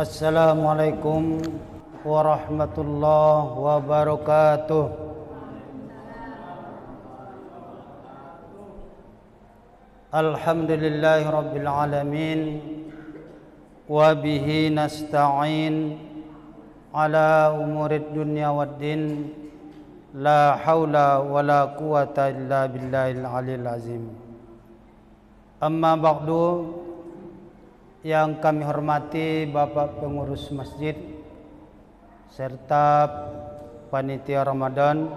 Assalamualaikum warahmatullahi wabarakatuh. Alhamdulillahi rabbil alamin, wa bihi nasta'in ala umurid dunya waddin, la haula wa la quwata illa billahil aliyil azim. Amma ba'du, yang kami hormati Bapak Pengurus Masjid serta Panitia Ramadan,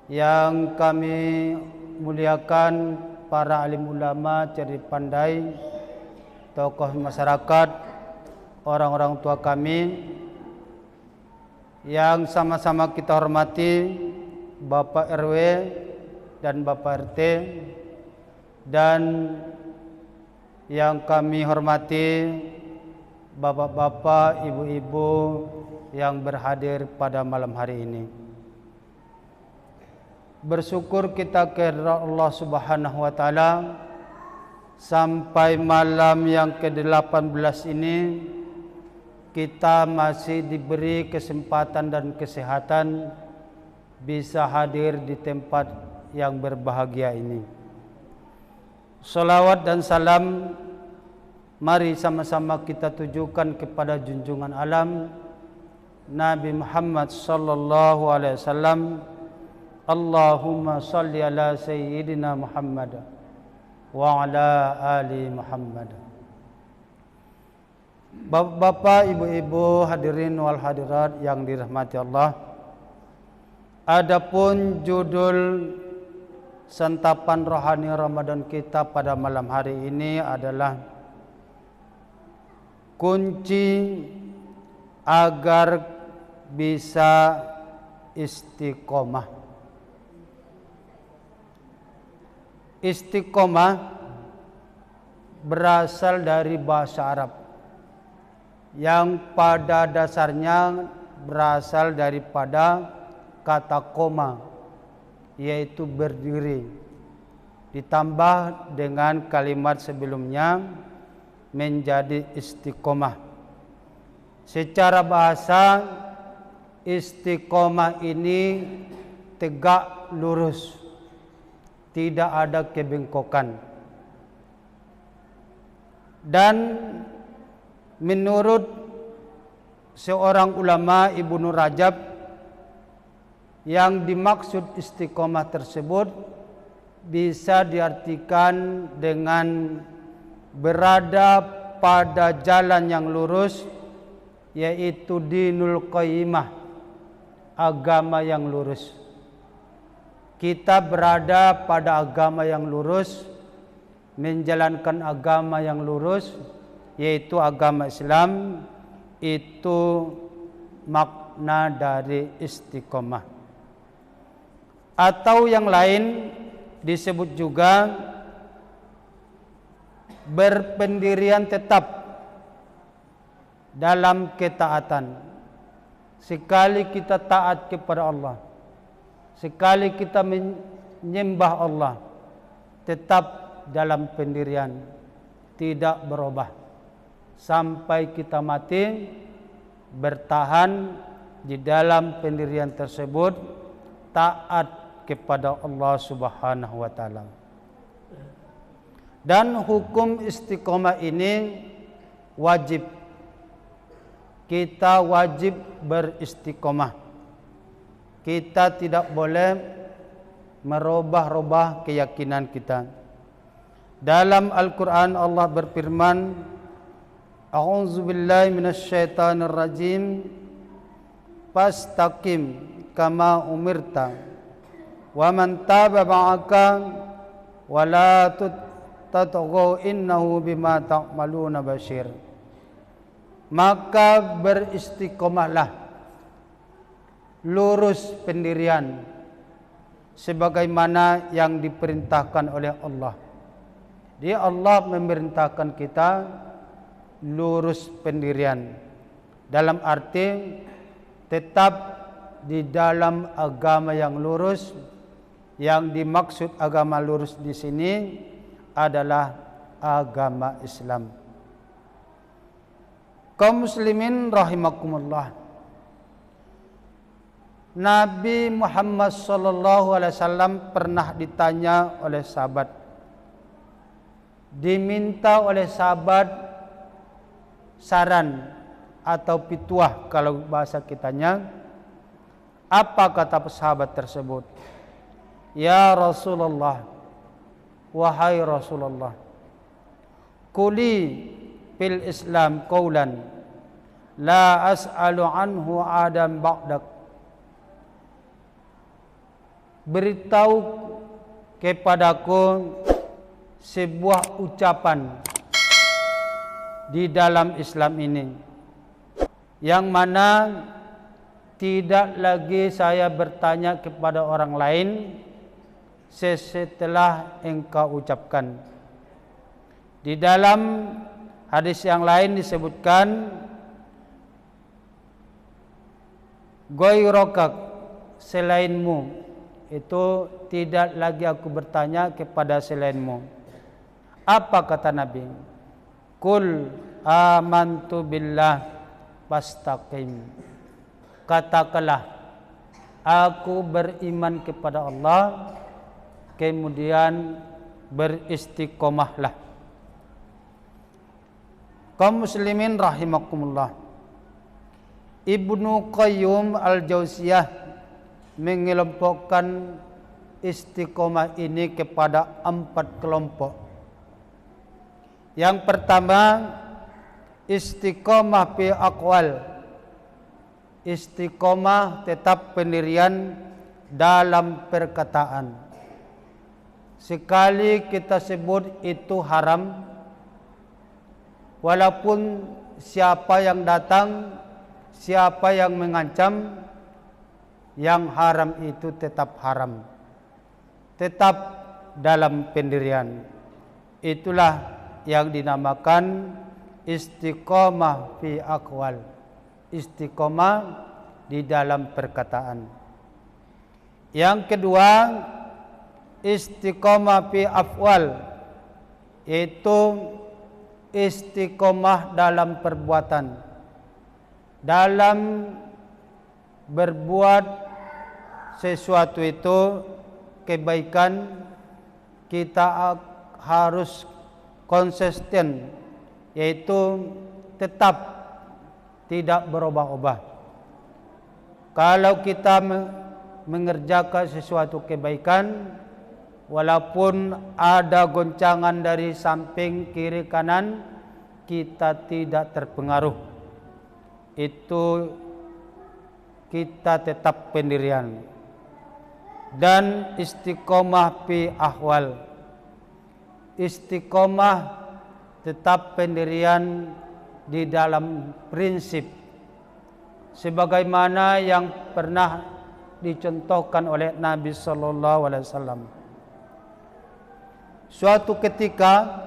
yang kami muliakan para alim ulama, cerdik pandai, tokoh masyarakat, orang-orang tua kami, yang sama-sama kita hormati Bapak RW dan Bapak RT, dan yang kami hormati bapak-bapak, ibu-ibu yang berhadir pada malam hari ini. Bersyukur kita kepada Allah Subhanahu wa taala, sampai malam yang ke-18 ini kita masih diberi kesempatan dan kesehatan bisa hadir di tempat yang berbahagia ini. Salawat dan salam mari sama-sama kita tujukan kepada junjungan alam Nabi Muhammad sallallahu alaihi wasallam. Allahumma salli ala sayyidina Muhammad wa ala ali Muhammad. Bapak, ibu-ibu, hadirin wal hadirat yang dirahmati Allah, adapun judul santapan rohani Ramadan kita pada malam hari ini adalah kunci agar bisa istiqomah. Istiqomah berasal dari bahasa Arab yang pada dasarnya berasal daripada kata koma, yaitu berdiri, ditambah dengan kalimat sebelumnya menjadi istiqomah. Secara bahasa, istiqomah ini tegak lurus, tidak ada kebengkokan. Dan menurut seorang ulama, Ibnu Rajab, yang dimaksud istiqomah tersebut bisa diartikan dengan berada pada jalan yang lurus, yaitu dinul qayyimah, agama yang lurus. Kita berada pada agama yang lurus, menjalankan agama yang lurus, yaitu agama Islam. Itu makna dari istiqomah. Atau yang lain disebut juga berpendirian tetap dalam ketaatan. Sekali kita taat kepada Allah, sekali kita menyembah Allah, tetap dalam pendirian, tidak berubah sampai kita mati, bertahan di dalam pendirian tersebut, taat kepada Allah Subhanahu wa taala. Dan hukum istiqomah ini wajib. Kita wajib beristiqomah. Kita tidak boleh merubah-rubah keyakinan kita. Dalam Al-Quran Allah berfirman, A'udzubillahi minasyaitonir rajim, fastaqim kama umirta wa man taba ma'aka wa la tatghaw innahu bima ta'maluna basyir. Maka beristiqomahlah, lurus pendirian sebagaimana yang diperintahkan oleh Allah. Dia Allah memerintahkan kita lurus pendirian, dalam arti tetap di dalam agama yang lurus. Yang dimaksud agama lurus di sini adalah agama Islam. Kaum muslimin rahimakumullah. Nabi Muhammad sallallahu alaihi wasallam pernah ditanya oleh sahabat. Diminta oleh sahabat saran atau pituah kalau bahasa kitanya. Apa kata sahabat tersebut? Ya Rasulullah, wahai Rasulullah, quli fil Islam qaulan la as'alu anhu adam ba'dak. Beritahu kepadaku sebuah ucapan di dalam Islam ini yang mana tidak lagi saya bertanya kepada orang lain setelah engkau ucapkan. Di dalam hadis yang lain disebutkan ghairaka, selainmu, itu tidak lagi aku bertanya kepada selainmu. Apa kata Nabi? Qul amantu billah fastaqim. Katakanlah, aku beriman kepada Allah, kemudian beristiqomahlah. Kaum muslimin rahimakumullah. Ibnu Qayyim al-Jauziyah mengelompokkan istiqomah ini kepada 4 kelompok. Yang pertama, istiqomah fi aqwal. Istiqomah tetap pendirian dalam perkataan. Sekali kita sebut itu haram, walaupun siapa yang datang, siapa yang mengancam, yang haram itu tetap haram, tetap dalam pendirian. Itulah yang dinamakan istiqomah fi aqwal. Istiqomah di dalam perkataan. Yang kedua, istiqomah fi afwal, yaitu istiqomah dalam perbuatan. Dalam berbuat sesuatu itu kebaikan, kita harus konsisten, yaitu tetap tidak berubah-ubah. Kalau kita mengerjakan sesuatu kebaikan, walaupun ada goncangan dari samping kiri kanan, kita tidak terpengaruh. Itu kita tetap pendirian. Dan istiqomah fi ahwal. Istiqomah tetap pendirian di dalam prinsip, sebagaimana yang pernah dicontohkan oleh Nabi sallallahu alaihi wasallam. Suatu ketika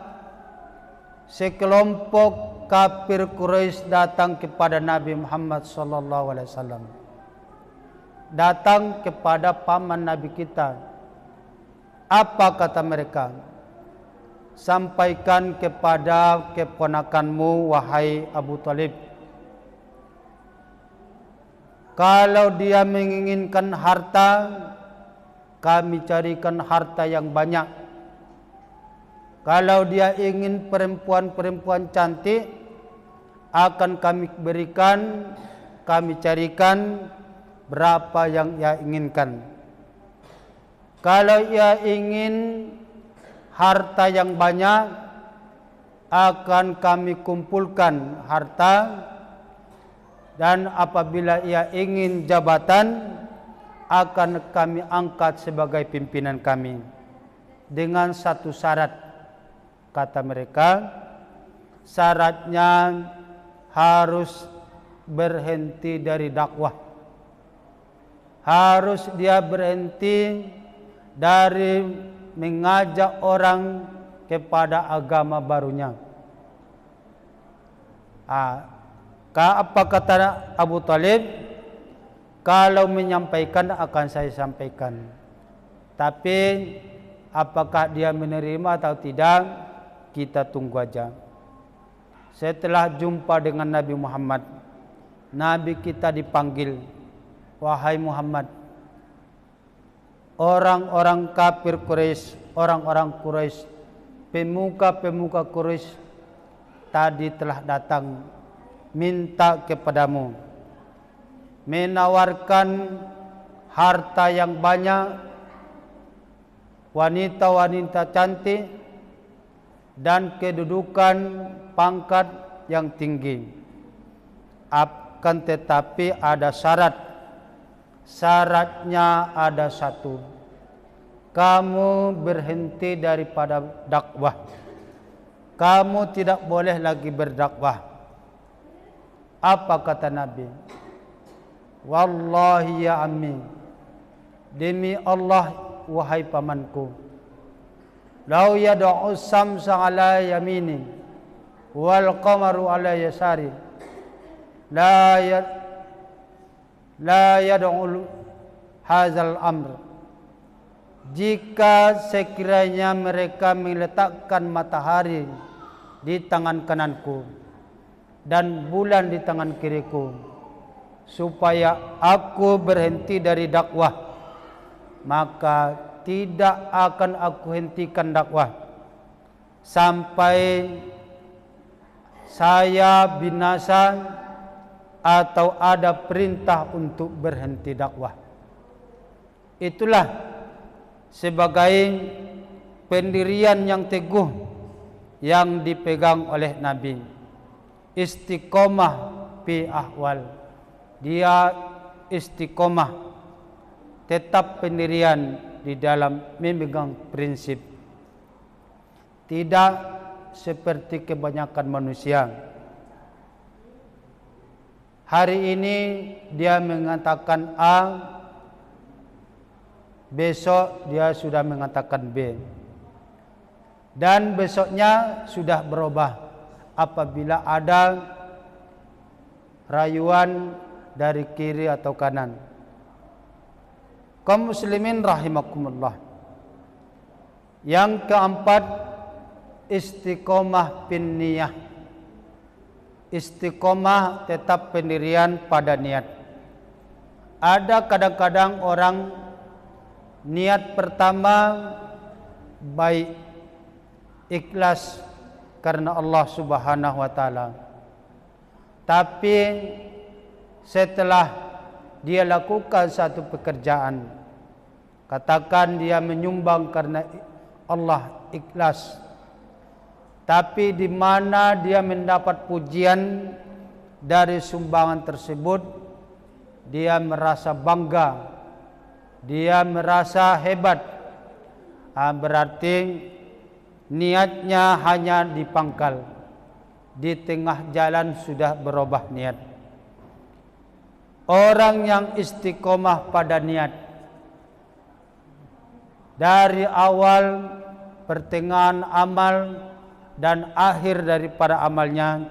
sekelompok kafir Quraisy datang kepada Nabi Muhammad sallallahu alaihi wasallam. Datang kepada paman Nabi kita. Apa kata mereka? Sampaikan kepada keponakanmu, wahai Abu Talib, kalau dia menginginkan harta, kami carikan harta yang banyak. Kalau dia ingin perempuan-perempuan cantik, akan kami berikan, kami carikan berapa yang ia inginkan. Kalau ia ingin harta yang banyak, akan kami kumpulkan harta, dan apabila ia ingin jabatan, akan kami angkat sebagai pimpinan kami. Dengan satu syarat, kata mereka, syaratnya harus berhenti dari dakwah. Harus dia berhenti dari mengajak orang kepada agama barunya. Apa kata Abu Talib? Kalau menyampaikan akan saya sampaikan. Tapi apakah dia menerima atau tidak, kita tunggu aja. setelah jumpa dengan Nabi Muhammad, Nabi kita dipanggil, wahai Muhammad, orang-orang kafir Quraisy, orang-orang Quraisy, pemuka-pemuka Quraisy tadi telah datang minta kepadamu, menawarkan harta yang banyak, wanita-wanita cantik, dan kedudukan pangkat yang tinggi. Akan tetapi ada syarat. Syaratnya ada satu. Kamu berhenti daripada dakwah. Kamu tidak boleh lagi berdakwah. Apa kata Nabi? Wallahi ya ammi, demi Allah wahai pamanku, lau yad'u samsa ala yamini wal qamaru ala yasari la yad'u hazal amr. Jika sekiranya mereka meletakkan matahari di tangan kananku dan bulan di tangan kiriku supaya aku berhenti dari dakwah, maka tidak akan aku hentikan dakwah sampai saya binasa atau ada perintah untuk berhenti dakwah. Itulah sebagai pendirian yang teguh yang dipegang oleh Nabi. Istiqomah fi ahwal. Dia istiqomah, tetap pendirian di dalam memegang prinsip. Tidak seperti kebanyakan manusia. Hari ini dia mengatakan A, besok dia sudah mengatakan B, dan besoknya sudah berubah apabila ada rayuan dari kiri atau kanan. Kaum muslimin rahimakumullah. Yang keempat, istiqomah bin niyah. Istiqomah tetap pendirian pada niat. Ada kadang-kadang orang niat pertama baik, ikhlas karena Allah Subhanahu wa taala. Tapi setelah dia lakukan satu pekerjaan, katakan dia menyumbang karena Allah, ikhlas, tapi di mana dia mendapat pujian dari sumbangan tersebut, dia merasa bangga, dia merasa hebat, berarti niatnya hanya di pangkal, di tengah jalan sudah berubah niat. Orang yang istiqomah pada niat dari awal, pertengahan amal dan akhir daripada amalnya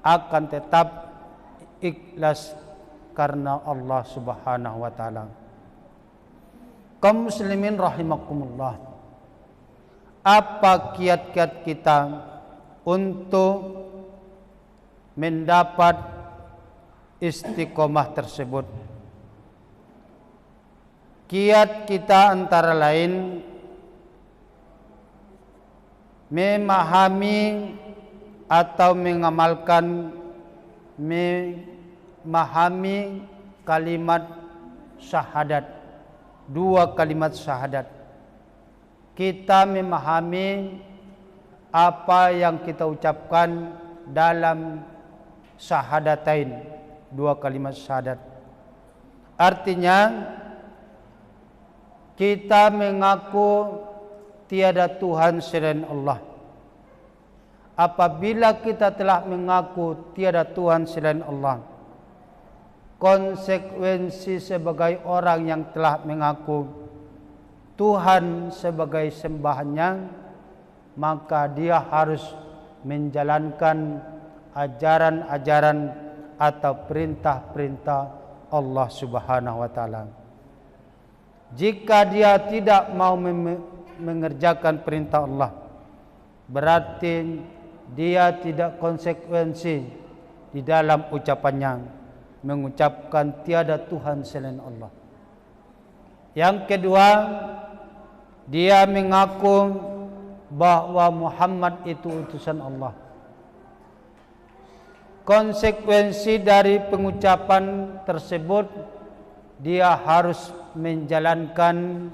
akan tetap ikhlas karena Allah Subhanahu wa taala. Kaum muslimin rahimakumullah. Apa kiat-kiat kita untuk mendapat istiqomah tersebut? Kiat kita antara lain memahami atau mengamalkan, memahami kalimat syahadat, dua kalimat syahadat. Kita memahami apa yang kita ucapkan dalam syahadatain, dua kalimat syahadat. Artinya kita mengaku tiada Tuhan selain Allah. Apabila kita telah mengaku tiada Tuhan selain Allah, konsekuensi sebagai orang yang telah mengaku Tuhan sebagai sembahannya, maka dia harus menjalankan ajaran-ajaran atau perintah-perintah Allah Subhanahu wa taala. Jika dia tidak mau mengerjakan perintah Allah, berarti dia tidak konsekuensi di dalam ucapannya, mengucapkan tiada Tuhan selain Allah. Yang kedua, dia mengaku bahwa Muhammad itu utusan Allah. Konsekuensi dari pengucapan tersebut, dia harus menjalankan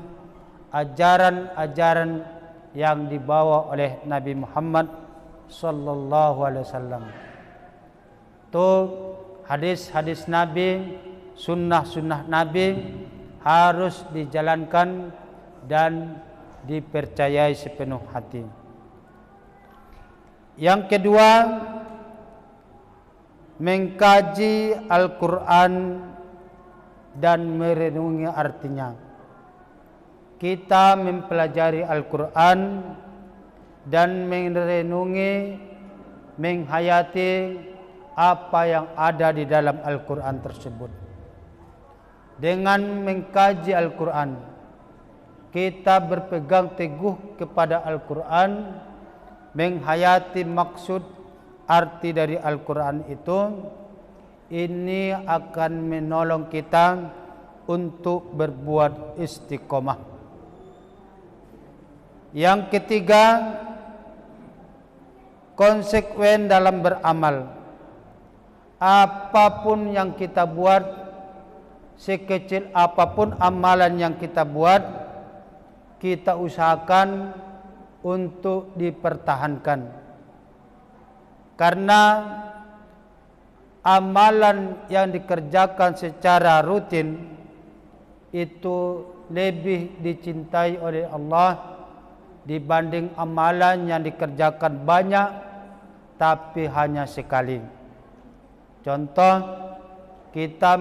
ajaran-ajaran yang dibawa oleh Nabi Muhammad sallallahu alaihi wasallam. Itu hadis-hadis Nabi, sunnah-sunnah Nabi harus dijalankan dan dipercayai sepenuh hati. Yang kedua, mengkaji Al-Quran dan merenungi artinya. Kita mempelajari Al-Quran dan merenungi, menghayati apa yang ada di dalam Al-Quran tersebut. Dengan mengkaji Al-Quran, kita berpegang teguh kepada Al-Quran, menghayati maksud arti dari Al-Quran itu, ini akan menolong kita untuk berbuat istiqomah. Yang ketiga, konsekuen dalam beramal. Apapun yang kita buat, sekecil apapun amalan yang kita buat, kita usahakan untuk dipertahankan. Karena amalan yang dikerjakan secara rutin itu lebih dicintai oleh Allah dibanding amalan yang dikerjakan banyak tapi hanya sekali. Contoh, kita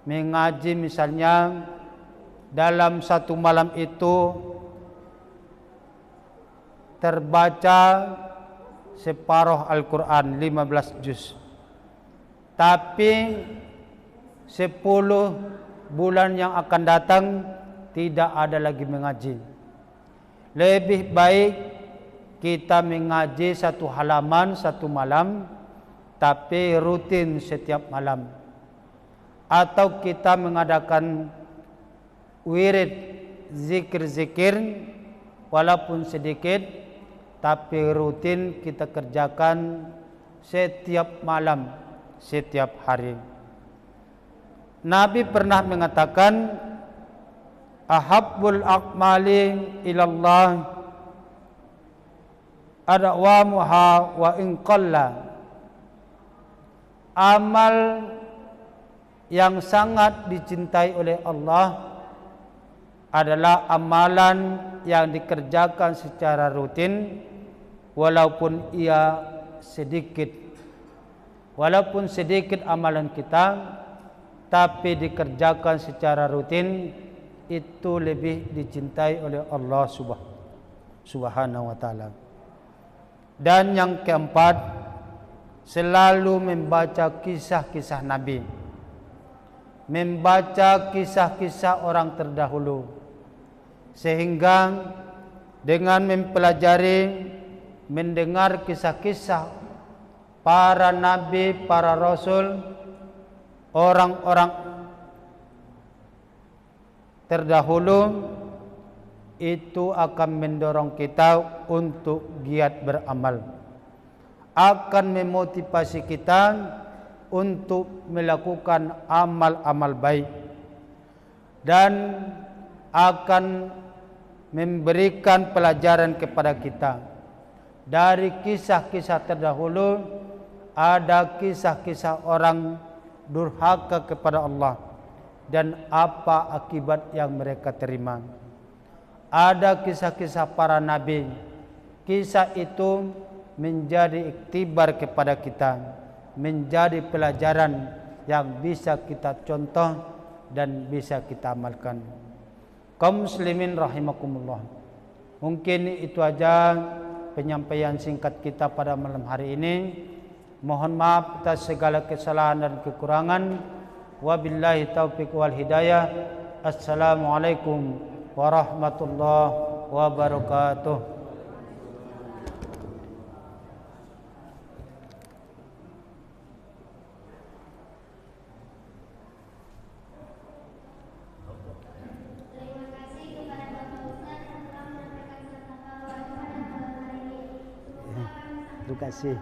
mengaji misalnya dalam satu malam itu terbaca separuh Al-Quran 15 juz. Tapi 10 bulan yang akan datang tidak ada lagi mengaji. Lebih baik kita mengaji satu halaman satu malam, tapi rutin setiap malam. Atau kita mengadakan wirid, zikir-zikir, walaupun sedikit, tapi rutin kita kerjakan setiap malam, setiap hari. Nabi pernah mengatakan, ahabbul aqmali ilallah adwamuha wa in qalla. Amal yang sangat dicintai oleh Allah adalah amalan yang dikerjakan secara rutin walaupun ia sedikit. Walaupun sedikit amalan kita, tapi dikerjakan secara rutin, itu lebih dicintai oleh Allah Subhanahu wa taala. Dan yang keempat, selalu membaca kisah-kisah Nabi, membaca kisah-kisah orang terdahulu, sehingga dengan mempelajari, mendengar kisah-kisah para nabi, para rasul, orang-orang terdahulu, itu akan mendorong kita untuk giat beramal, akan memotivasi kita untuk melakukan amal-amal baik, dan akan memberikan pelajaran kepada kita. Dari kisah-kisah terdahulu ada kisah-kisah orang durhaka kepada Allah dan apa akibat yang mereka terima. Ada kisah-kisah para nabi. Kisah itu menjadi iktibar kepada kita, menjadi pelajaran yang bisa kita contoh dan bisa kita amalkan. Kaum muslimin rahimakumullah, mungkin itu aja penyampaian singkat kita pada malam hari ini. Mohon maaf atas segala kesalahan dan kekurangan. Wabillahi taufiq wal hidayah. Assalamualaikum warahmatullahi wabarakatuh. kasih.